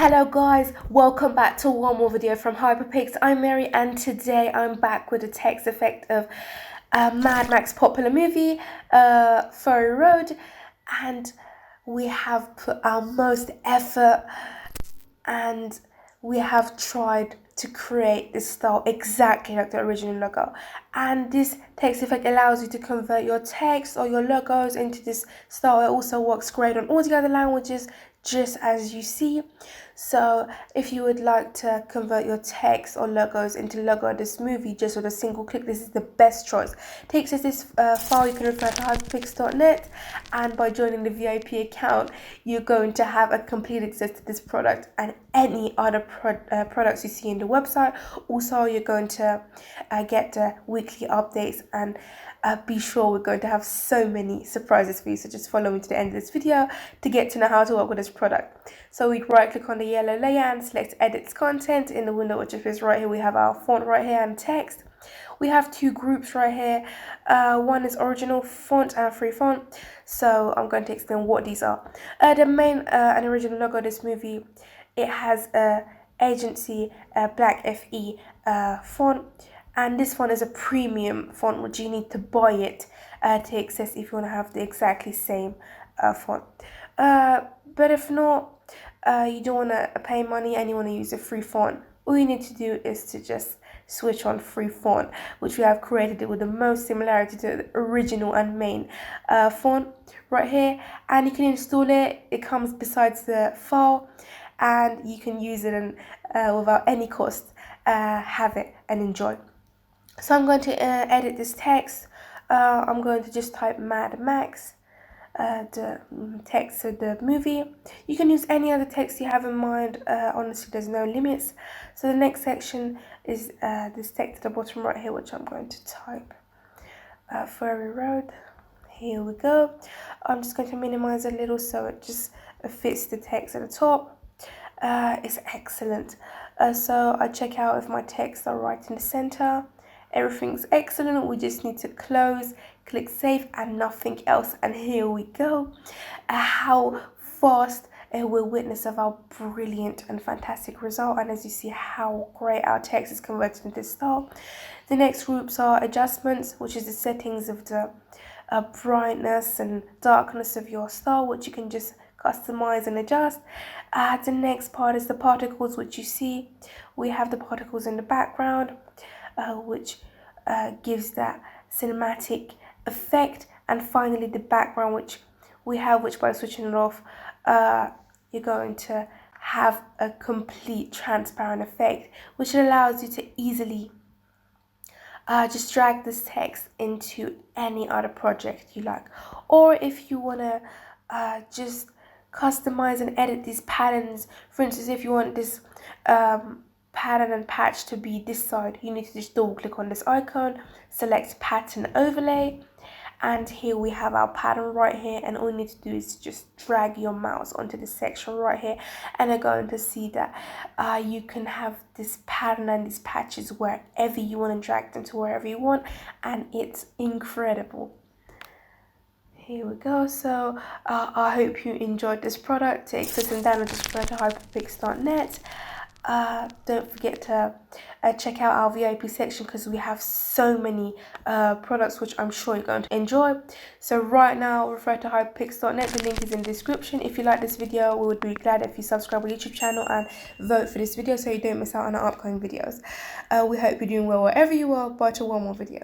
Hello guys, welcome back to one more video from Hyperpix. I'm Mary and today I'm back with a text effect of Mad Max popular movie, Fury Road, and we have put our most effort and we have tried to create this style exactly like the original logo, and this text effect allows you to convert your text or your logos into this style. It also works great on all the other languages, just as you see. So if you would like to convert your text or logos into logo of this movie just with a single click, this is the best choice. Takes us this file. You can refer to hyperpix.net, and by joining the VIP account you're going to have a complete access to this product and any other products you see in the website. Also, you're going to get the weekly updates, and be sure we're going to have so many surprises for you, so just follow me to the end of this video to get to know how to work with this product. So we right click on the yellow layer and select edit content. In the window which appears right here, we have our font right here and text. We have two groups right here. One is original font and free font, so I'm going to explain what these are. The main and original logo of this movie, it has a agency black FE font, and this one is a premium font which you need to buy it to access if you want to have the exactly same font. But if not, you don't want to pay money and you want to use a free font, all you need to do is to just switch on free font, which we have created it with the most similarity to the original and main font right here, and you can install it. It comes besides the file and you can use it and without any cost have it and enjoy. So I'm going to edit this text. I'm going to just type Mad Max, the text of the movie. You can use any other text you have in mind. Honestly, there's no limits. So the next section is this text at the bottom right here, which I'm going to type Fury Road. Here we go. I'm just going to minimize a little so it just fits the text at the top. It's excellent. So I check out if my texts are right in the center. Everything's excellent. We just need to close, click save, and nothing else. And here we go. How fast we'll witness of our brilliant and fantastic result. And as you see how great our text is converted into this style. The next groups are adjustments, which is the settings of the brightness and darkness of your style, which you can just customize and adjust. The next part is the particles, which you see we have the particles in the background, which gives that cinematic effect. And finally the background, which we have, which by switching it off you're going to have a complete transparent effect, which allows you to easily just drag this text into any other project you like. Or if you want to just customize and edit these patterns, for instance, if you want this pattern and patch to be this side, you need to just double click on this icon, select pattern overlay, and here we have our pattern right here, and all you need to do is just drag your mouse onto this section right here, and you're going to see that you can have this pattern and these patches wherever you want, and drag them to wherever you want, and it's incredible. Here we go. So I hope you enjoyed this product. Take this and download this product to hyperpix.net. Don't forget to check out our VIP section, because we have so many products which I'm sure you're going to enjoy. So right now refer to hyperpix.net. The link is in the description. If you like this video, we would be glad if you subscribe to our YouTube channel and vote for this video so you don't miss out on our upcoming videos. We hope you're doing well wherever you are. Bye to one more video.